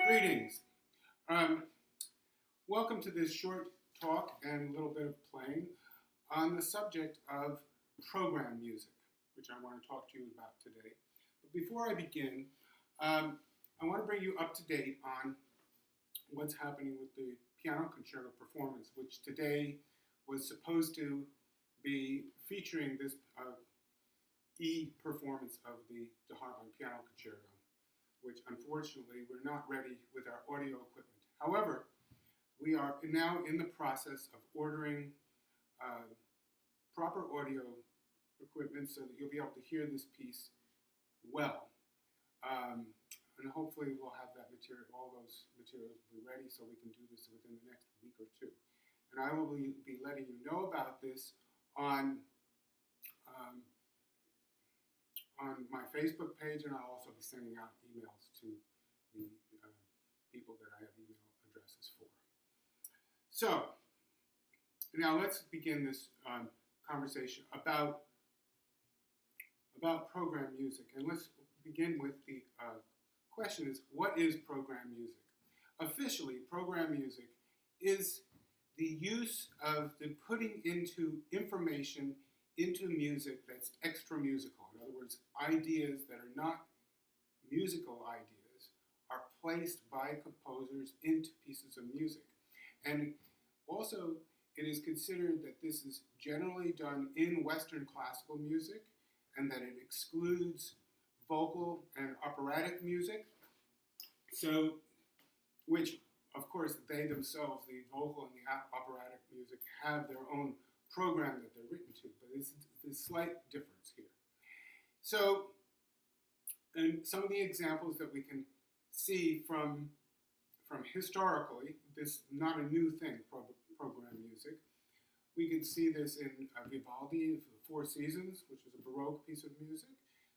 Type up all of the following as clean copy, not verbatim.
Greetings. Um, Welcome to this short talk and a little bit of playing on the subject of program music, which I want to talk to you about today. But before I begin, I want to bring you up to date on what's happening with the piano concerto performance, which today was supposed to be featuring this performance of the Hartmann piano concerto, which unfortunately we're not ready with our audio equipment. However, we are now in the process of ordering proper audio equipment so that you'll be able to hear this piece well. And hopefully we'll have that material, all those materials will be ready so we can do this within the next week or two. And I will be letting you know about this on my Facebook page, and I'll also be sending out emails to the people that I have email addresses for. So, now let's begin this conversation about program music. And let's begin with the question is, what is program music? Officially, program music is the use of the putting into information into music that's extra musical. In other words, ideas that are not musical ideas are placed by composers into pieces of music. And also, it is considered that this is generally done in Western classical music and that it excludes vocal and operatic music. So, which, of course, they themselves, the vocal and the operatic music, have their own program that they're written to, but it's a slight difference here. So, and some of the examples that we can see from historically, this not a new thing, program music. We can see this in Vivaldi, The Four Seasons, which is a Baroque piece of music.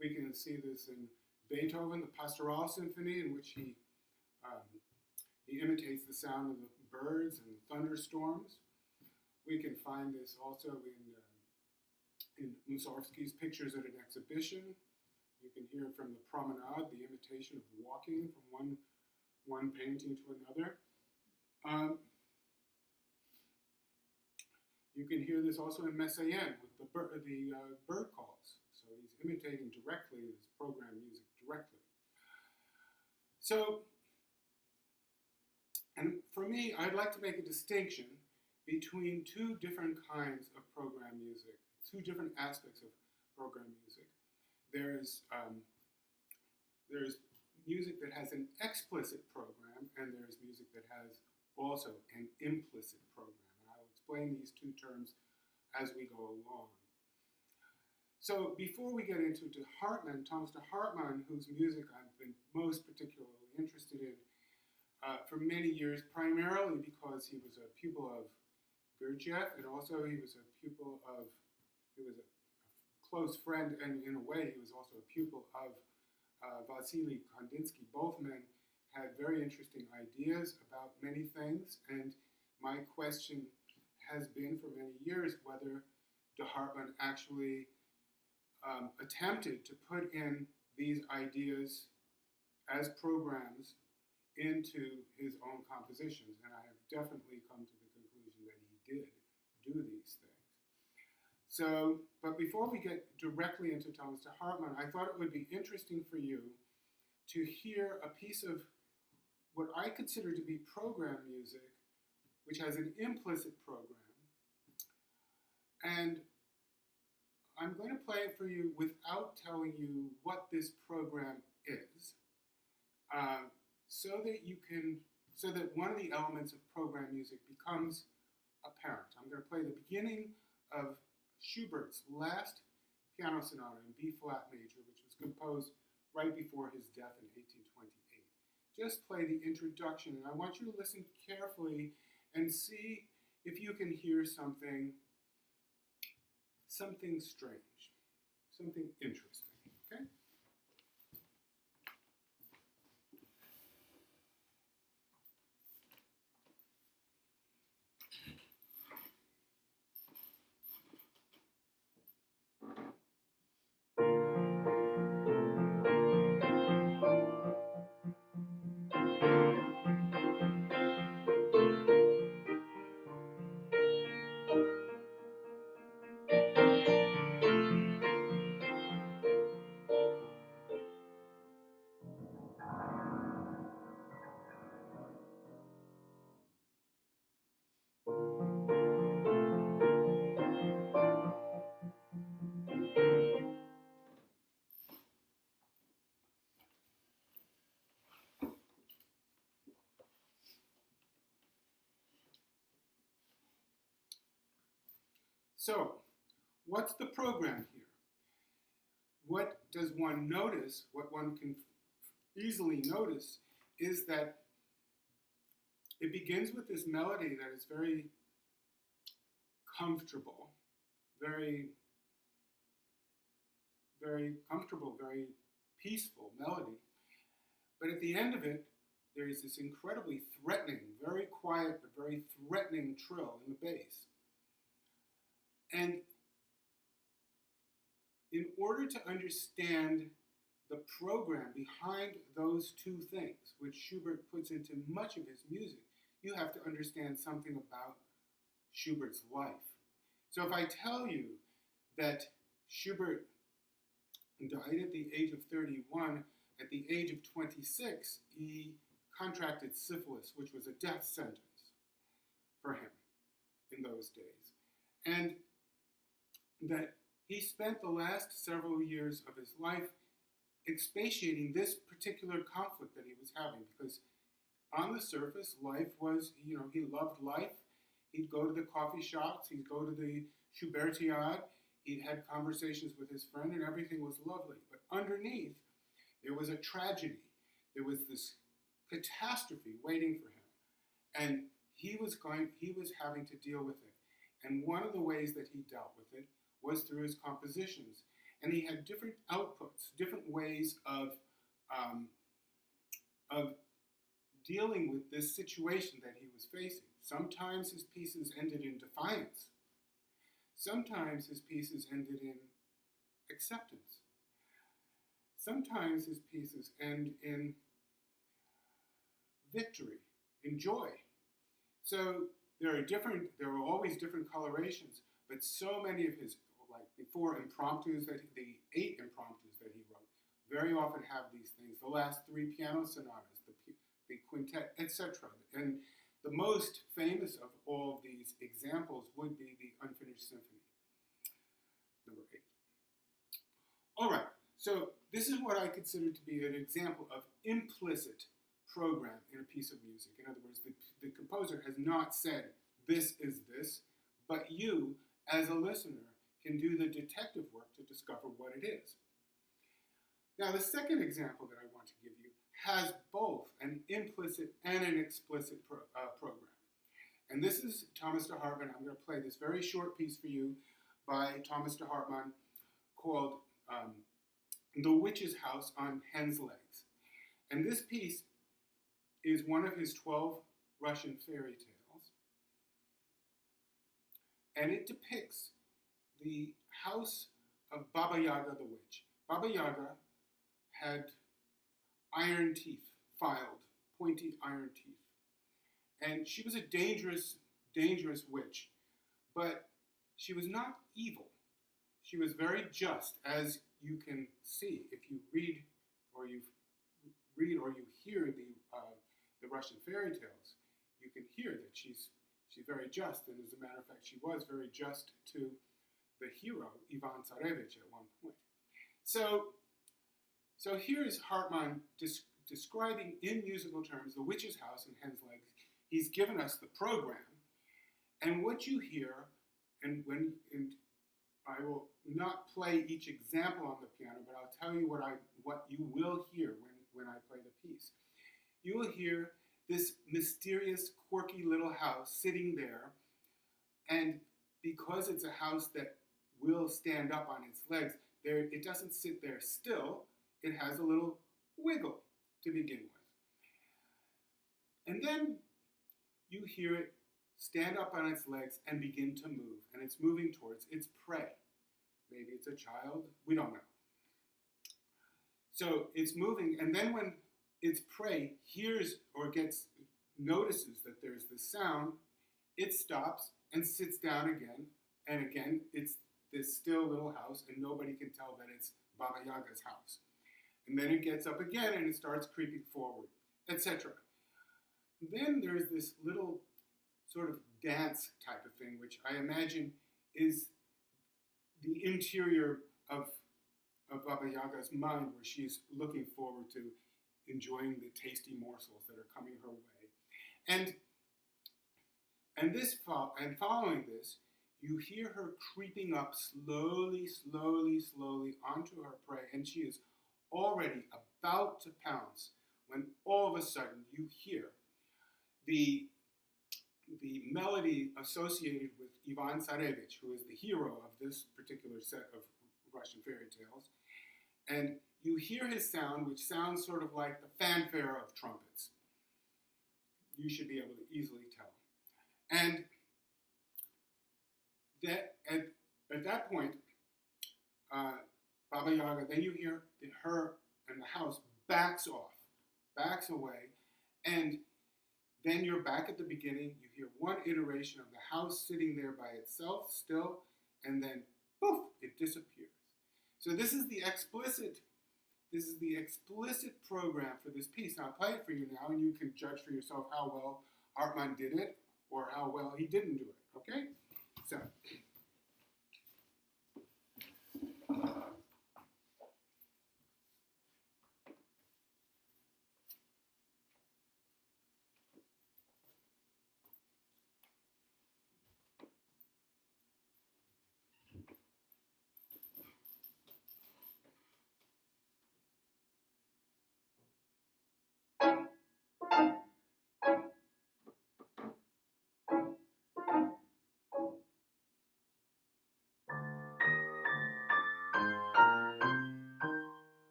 We can see this in Beethoven, the Pastoral Symphony, in which he imitates the sound of the birds and thunderstorms. We can find this also in Mussorgsky's Pictures at an Exhibition. You can hear from the Promenade, the imitation of walking from one painting to another. You can hear this also in Messiaen with the bird calls. So he's imitating directly his program music directly. So, and for me, I'd like to make a distinction between two different kinds of program music, two different aspects of program music. There's music that has an explicit program, and there's music that has also an implicit program. And I will explain these two terms as we go along. So before we get into Hartmann, Thomas de Hartmann, whose music I've been most particularly interested in for many years, primarily because he was a pupil of Gurdjieff, and also he was a close friend, and in a way he was also a pupil of Wassily Kandinsky. Both men had very interesting ideas about many things, and my question has been for many years whether de Hartmann actually attempted to put in these ideas as programs into his own compositions, and I have definitely come to the conclusion that he did do these things. So, but before we get directly into Thomas de Hartmann, I thought it would be interesting for you to hear a piece of what I consider to be program music, which has an implicit program. And I'm going to play it for you without telling you what this program is, so that one of the elements of program music becomes apparent. I'm going to play the beginning of Schubert's last piano sonata in B-flat major, which was composed right before his death in 1828. Just play the introduction, and I want you to listen carefully and see if you can hear something strange, something interesting, okay? So, what's the program here? What does one notice? What one can easily notice is that it begins with this melody that is very comfortable, very, very comfortable, very peaceful melody. But at the end of it, there is this incredibly threatening, very quiet, but very threatening trill in the bass. And in order to understand the program behind those two things, which Schubert puts into much of his music, you have to understand something about Schubert's life. So if I tell you that Schubert died at the age of 31, at the age of 26, he contracted syphilis, which was a death sentence for him in those days. And that he spent the last several years of his life expatiating this particular conflict that he was having, because on the surface, life was, he loved life. He'd go to the coffee shops, he'd go to the Schubertiade, he'd had conversations with his friend, and everything was lovely. But underneath, there was a tragedy. There was this catastrophe waiting for him. And he was having to deal with it. And one of the ways that he dealt with it was through his compositions. And he had different outputs, different ways of dealing with this situation that he was facing. Sometimes his pieces ended in defiance. Sometimes his pieces ended in acceptance. Sometimes his pieces end in victory, in joy. So there were always different colorations, but so many of his, like the 8 impromptus that he wrote, very often have these things. The last 3 piano sonatas, the quintet, etc. And the most famous of all of these examples would be the Unfinished Symphony, number 8. All right, so this is what I consider to be an example of implicit program in a piece of music. In other words, the composer has not said, this is this, but you, as a listener, can do the detective work to discover what it is. Now, the second example that I want to give you has both an implicit and an explicit program. And this is Thomas de Hartmann. I'm going to play this very short piece for you by Thomas de Hartmann called The Witch's House on Hen's Legs. And this piece is one of his 12 Russian fairy tales. And it depicts the house of Baba Yaga the witch. Baba Yaga had iron teeth, filed, pointy iron teeth. And she was a dangerous, dangerous witch. But she was not evil. She was very just, as you can see if you read or you hear the Russian fairy tales. You can hear that she's very just, and as a matter of fact, she was very just to the hero Ivan Tsarevich at one point. So here is Hartmann describing in musical terms the witch's house and Hen's legs. He's given us the program, and what you hear, and I will not play each example on the piano, but I'll tell you what you will hear when I play the piece. You will hear this mysterious, quirky little house sitting there, and because it's a house that will stand up on its legs, it doesn't sit there still. It has a little wiggle to begin with. And then you hear it stand up on its legs and begin to move, and it's moving towards its prey. Maybe it's a child, we don't know. So it's moving, and then when its prey hears or notices that there's this sound, it stops and sits down again, and again, it's this still little house, and nobody can tell that it's Baba Yaga's house. And then it gets up again, and it starts creeping forward, etc. Then there's this little sort of dance type of thing, which I imagine is the interior of Baba Yaga's mind, where she's looking forward to enjoying the tasty morsels that are coming her way. And following this, You hear her creeping up slowly, slowly, slowly onto her prey, and she is already about to pounce when all of a sudden you hear the, the melody associated with Ivan Tsarevich, who is the hero of this particular set of Russian fairy tales. And you hear his sound, which sounds sort of like the fanfare of trumpets. You should be able to easily tell. And that at that point, Baba Yaga, then you hear her and the house backs off, backs away, and then you're back at the beginning. You hear one iteration of the house sitting there by itself still, and then poof, it disappears. So this is the explicit program for this piece. Now I'll play it for you now, and you can judge for yourself how well Hartmann did it or how well he didn't do it. Okay? So.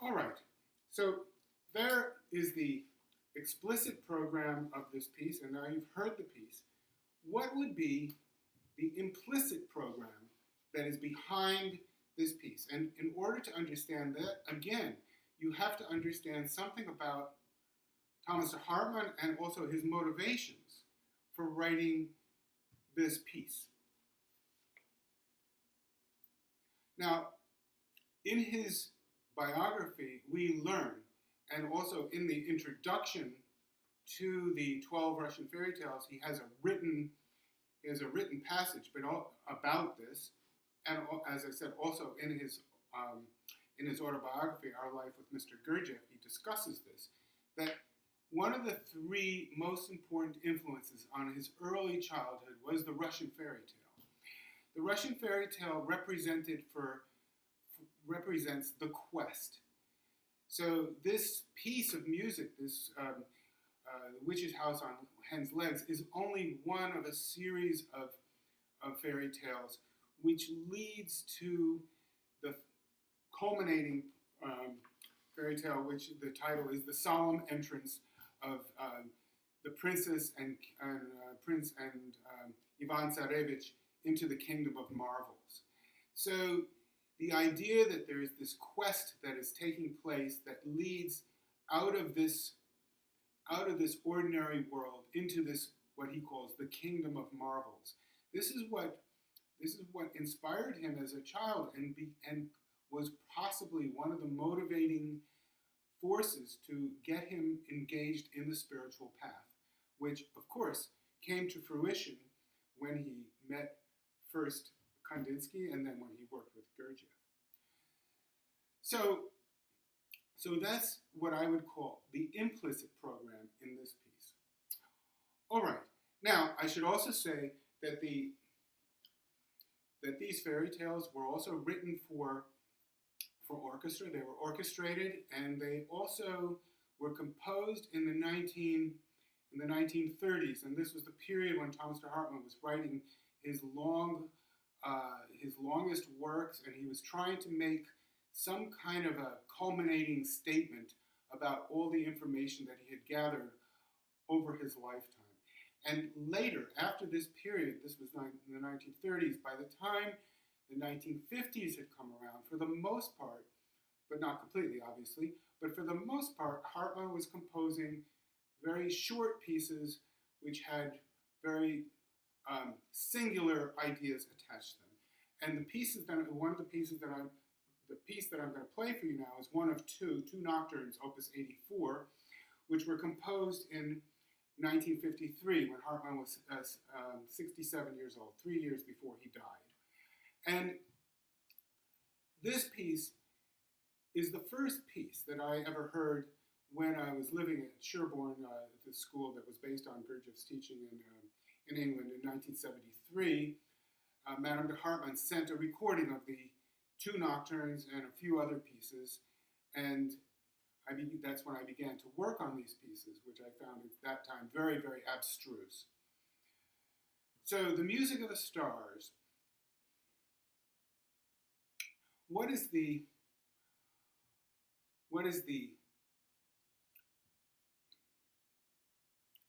All right, so there is the explicit program of this piece, and now you've heard the piece. What would be the implicit program that is behind this piece? And in order to understand that, again, you have to understand something about Thomas Hartmann and also his motivations for writing this piece. Now, in his biography, we learn, and also in the introduction to the 12 Russian fairy tales, he has a written passage about this, and as I said, also in his autobiography, Our Life with Mr. Gurdjieff, he discusses this, that one of the three most important influences on his early childhood was the Russian fairy tale. The Russian fairy tale represents the quest. So this piece of music, this Witch's House on Hen's Legs, is only one of a series of fairy tales which leads to the culminating fairy tale, which the title is The Solemn Entrance of the Princess and Prince and Ivan Tsarevich into the Kingdom of Marvels. So the idea that there is this quest that is taking place that leads out of this ordinary world into this, what he calls the Kingdom of Marvels. This is what inspired him as a child and was possibly one of the motivating forces to get him engaged in the spiritual path, which, of course, came to fruition when he met first Kandinsky and then when he worked with Gurdjieff. So that's what I would call the implicit program in this piece. All right. Now, I should also say that these fairy tales were also written for orchestra. They were orchestrated, and they also were composed in the 1930s. And this was the period when Thomas de Hartmann was writing his longest works, and he was trying to make some kind of a culminating statement about all the information that he had gathered over his lifetime. And later, after this period, this was in the 1930s, by the time the 1950s had come around, for the most part, but not completely, obviously, but for the most part, Hartmann was composing very short pieces which had very singular ideas attached to them. And the piece that I'm going to play for you now is one of two nocturnes, Opus 84, which were composed in 1953 when Hartmann was 67 years old, 3 years before he died. And this piece is the first piece that I ever heard when I was living at Sherborne, the school that was based on Gurdjieff's teaching in England in 1973. Madame de Hartmann sent a recording of the two nocturnes and a few other pieces, and that's when I began to work on these pieces, which I found at that time very, very abstruse. So, the music of the stars. What is the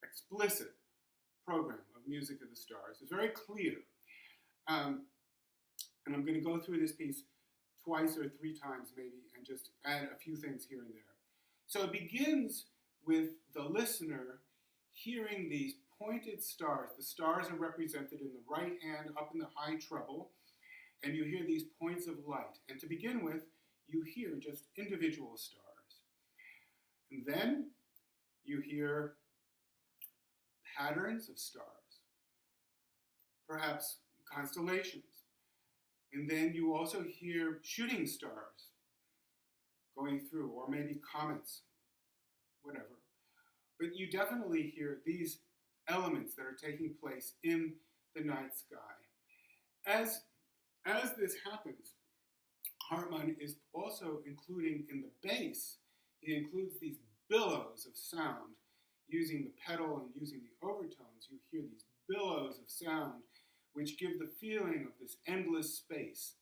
explicit program of Music of the Stars? It's very clear. And I'm going to go through this piece twice or three times maybe and just add a few things here and there. So it begins with the listener hearing these pointed stars. The stars are represented in the right hand up in the high treble, and you hear these points of light. And to begin with, you hear just individual stars. And then you hear patterns of stars, perhaps constellations. And then you also hear shooting stars going through, or maybe comets, whatever. But you definitely hear these elements that are taking place in the night sky. As this happens, Hartmann is also including in the bass, he includes these billows of sound. Using the pedal and using the overtones, you hear these billows of sound which give the feeling of this endless space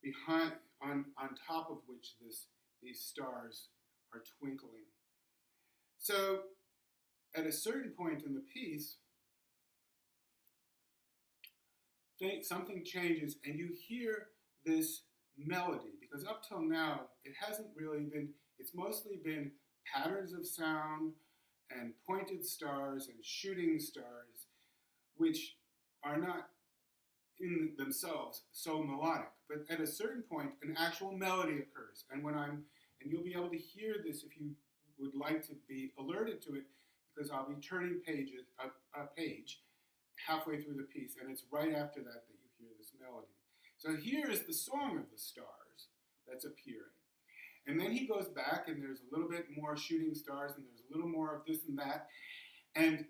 behind, on top of which these stars are twinkling. So, at a certain point in the piece, something changes and you hear this melody, because up till now, it hasn't really been, it's mostly been patterns of sound and pointed stars and shooting stars, which are not in themselves so melodic. But at a certain point, an actual melody occurs. And you'll be able to hear this if you would like to be alerted to it, because I'll be turning a page halfway through the piece, and it's right after that you hear this melody. So here is the song of the stars that's appearing. And then he goes back, and there's a little bit more shooting stars, and there's a little more of this and that. And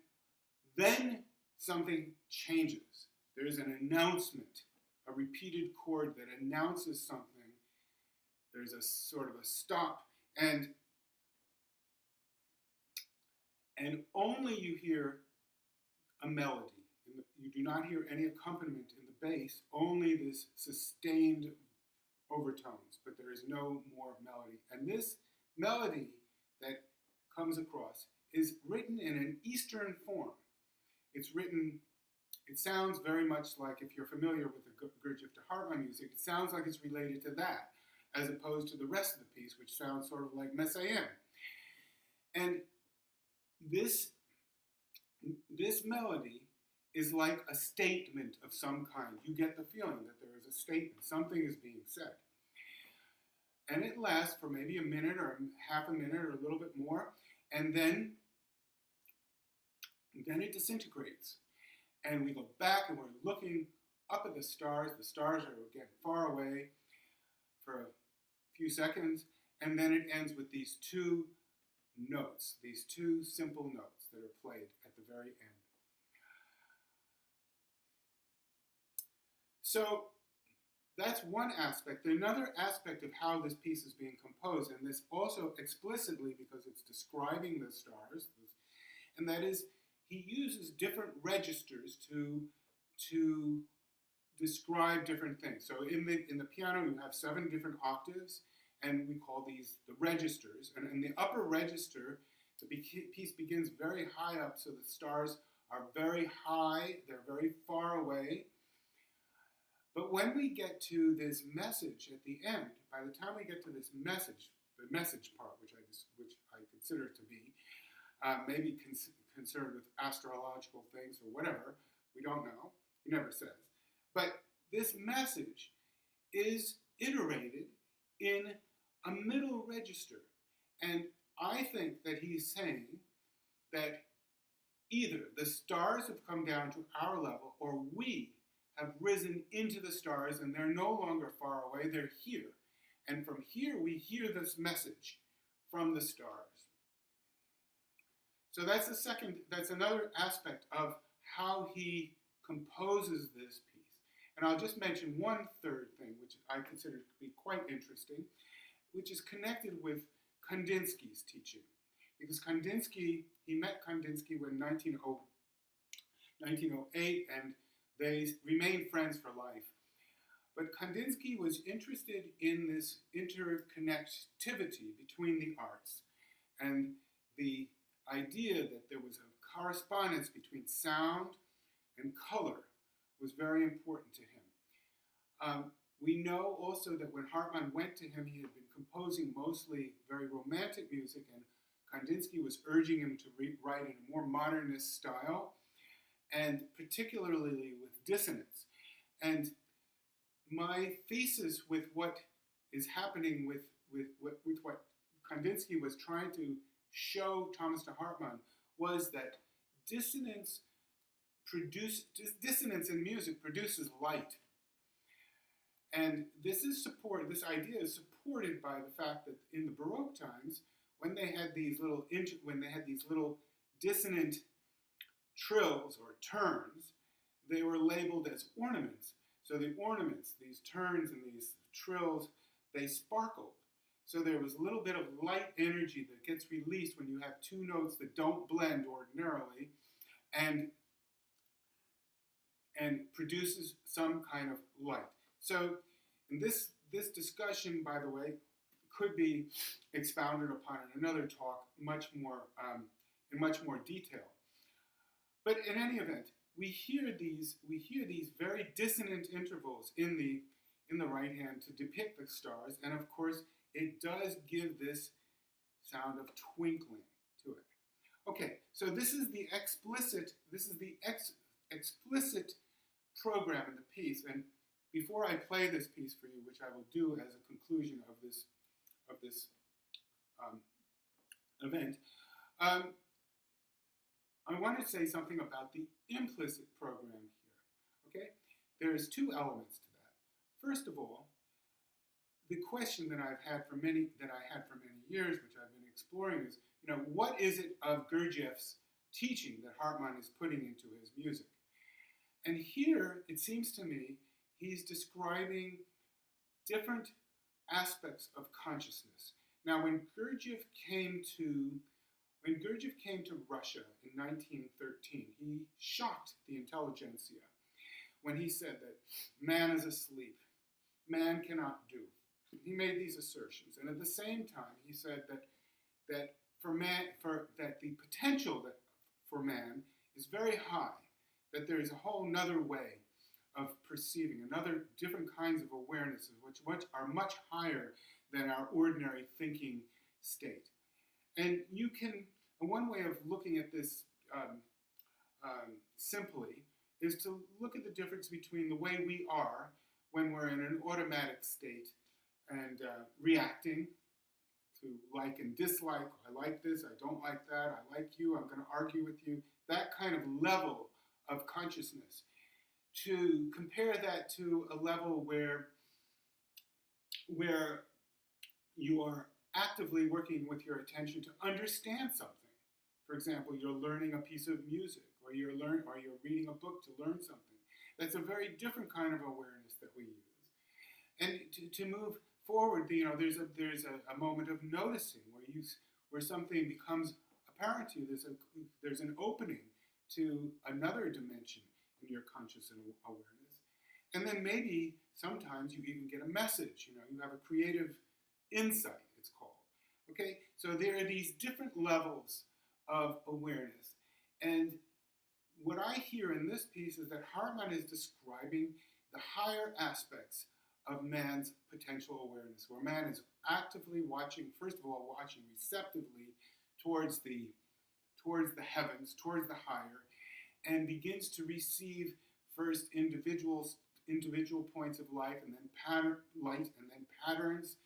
then something changes. There's an announcement, a repeated chord that announces something. There's a sort of a stop, and only you hear a melody. You do not hear any accompaniment in the bass, only this sustained overtones, but there is no more melody. And this melody that comes across is written in an Eastern form. It sounds very much like, if you're familiar with the Gurdjieff to Hartmann music, it sounds like it's related to that, as opposed to the rest of the piece, which sounds sort of like Messiaen. And this melody is like a statement of some kind. You get the feeling that there is a statement, something is being said. And it lasts for maybe a minute or half a minute or a little bit more, and then it disintegrates. and we go back and we're looking up at the stars. The stars are again far away for a few seconds, and then it ends with these two notes, these two simple notes that are played at the very end. So that's one aspect. Another aspect of how this piece is being composed, and this also explicitly because it's describing the stars, and that is he uses different registers to describe different things. So in the piano you have 7 different octaves, and we call these the registers. And in the upper register, the piece begins very high up, so the stars are very high, they're very far away. But when we get to this message at the end, by the time we get to this message, the message part, which I consider to be maybe concerned with astrological things or whatever, we don't know, he never says. But this message is iterated in a middle register. And I think that he's saying that either the stars have come down to our level, or we have risen into the stars and they're no longer far away, they're here. And from here we hear this message from the stars. So that's another aspect of how he composes this piece. And I'll just mention one third thing, which I consider to be quite interesting, which is connected with Kandinsky's teaching. Because he met Kandinsky in 1908, and they remained friends for life. But Kandinsky was interested in this interconnectivity between the arts, and the idea that there was a correspondence between sound and color was very important to him. We know also that when Hartmann went to him, he had been composing mostly very romantic music, and Kandinsky was urging him to write in a more modernist style, and particularly with dissonance. And my thesis with what is happening with what Kandinsky was trying to show Thomas de Hartmann was that dissonance in music produces light. And this idea is supported by the fact that in the Baroque times, when they had these little dissonant trills or turns, they were labeled as ornaments. So the ornaments, these turns and these trills, they sparkled. So there was a little bit of light energy that gets released when you have two notes that don't blend ordinarily, and produces some kind of light. So in this discussion, by the way, could be expounded upon in another talk in much more detail. But in any event, we hear these very dissonant intervals in the right hand to depict the stars, and of course it does give this sound of twinkling to it. Okay, so this is the explicit program in the piece, and before I play this piece for you, which I will do as a conclusion of this event, I want to say something about the implicit program here. Okay, there's two elements to that. First of all, the question that I had for many years, which I've been exploring, is, what is it of Gurdjieff's teaching that Hartmann is putting into his music? And here, it seems to me, he's describing different aspects of consciousness. Now, when Gurdjieff came to Russia in 1913, he shocked the intelligentsia when he said that man is asleep, man cannot do. He made these assertions, and at the same time, he said that the potential for man is very high, that there is a whole other way of perceiving, different kinds of awarenesses, which are much higher than our ordinary thinking state. And one way of looking at this simply is to look at the difference between the way we are when we're in an automatic state and reacting to like and dislike. I like this, I don't like that, I like you, I'm going to argue with you. That kind of level of consciousness, to compare that to a level where you are actively working with your attention to understand something. For example, you're learning a piece of music, or you're reading a book to learn something. That's a very different kind of awareness that we use. And to move forward, there's a moment of noticing where something becomes apparent to you. There's an opening to another dimension in your conscious awareness. And then maybe sometimes you even get a message. You have a creative insight, it's called. Okay, so there are these different levels of awareness. And what I hear in this piece is that Hartmann is describing the higher aspects of man's potential awareness, where man is actively watching, first of all, watching receptively towards the heavens, towards the higher, and begins to receive first individual points of life, and then light, and then patterns,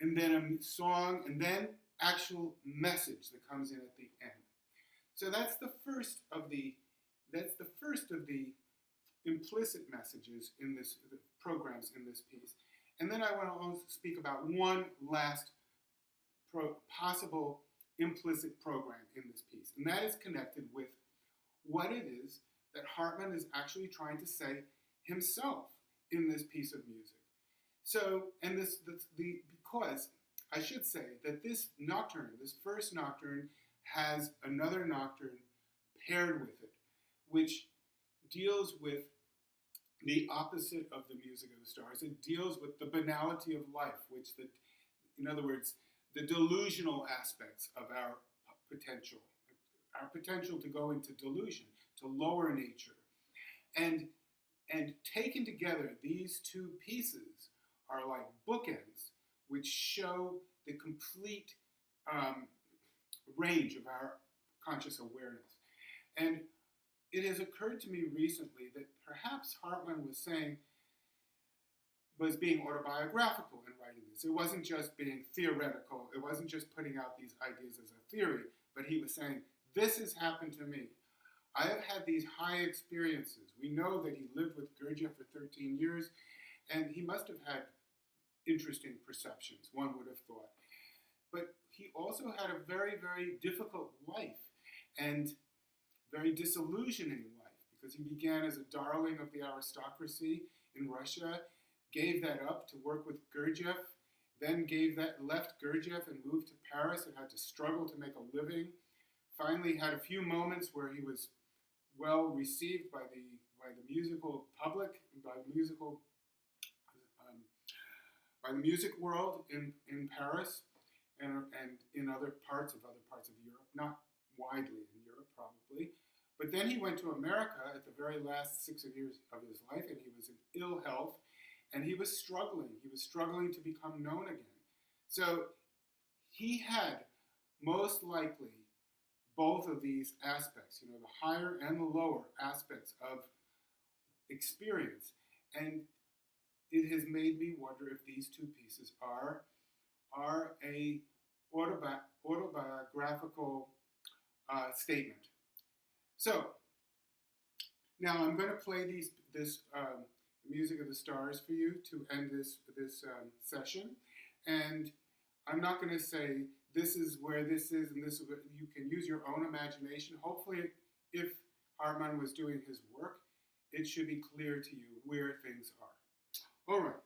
and then a song, and then actual message that comes in at the end. So that's the first of the implicit messages in this programs in this piece. And then I want to also speak about one last possible implicit program in this piece, and that is connected with what it is that Hartmann is actually trying to say himself in this piece of music. So, because I should say that this nocturne, this first nocturne, has another nocturne paired with it, which deals with the opposite of the music of the stars. It deals with the banality of life, in other words, the delusional aspects of our potential to go into delusion, to lower nature. And taken together, these two pieces are like bookends, which show the complete range of our conscious awareness. And it has occurred to me recently that perhaps Hartmann was being autobiographical in writing this. It wasn't just being theoretical. It wasn't just putting out these ideas as a theory, but he was saying, this has happened to me. I have had these high experiences. We know that he lived with Gurdjieff for 13 years, and he must have had interesting perceptions, one would have thought. But he also had a very, very difficult life, and very disillusioning life, because he began as a darling of the aristocracy in Russia, gave that up to work with Gurdjieff, then left Gurdjieff and moved to Paris and had to struggle to make a living. Finally had a few moments where he was well received by the musical public, by the music world in Paris and in other parts of Europe, not widely in Europe probably. But then he went to America at the very last 6 years of his life, and he was in ill health, and he was struggling. He was struggling to become known again. So he had most likely both of these aspects, the higher and the lower aspects of experience. And it has made me wonder if these two pieces are a autobiographical statement. So now I'm going to play this music of the stars for you to end this session, and I'm not going to say this is where this is and this is where. You can use your own imagination. Hopefully, if Hartmann was doing his work, it should be clear to you where things are. All right.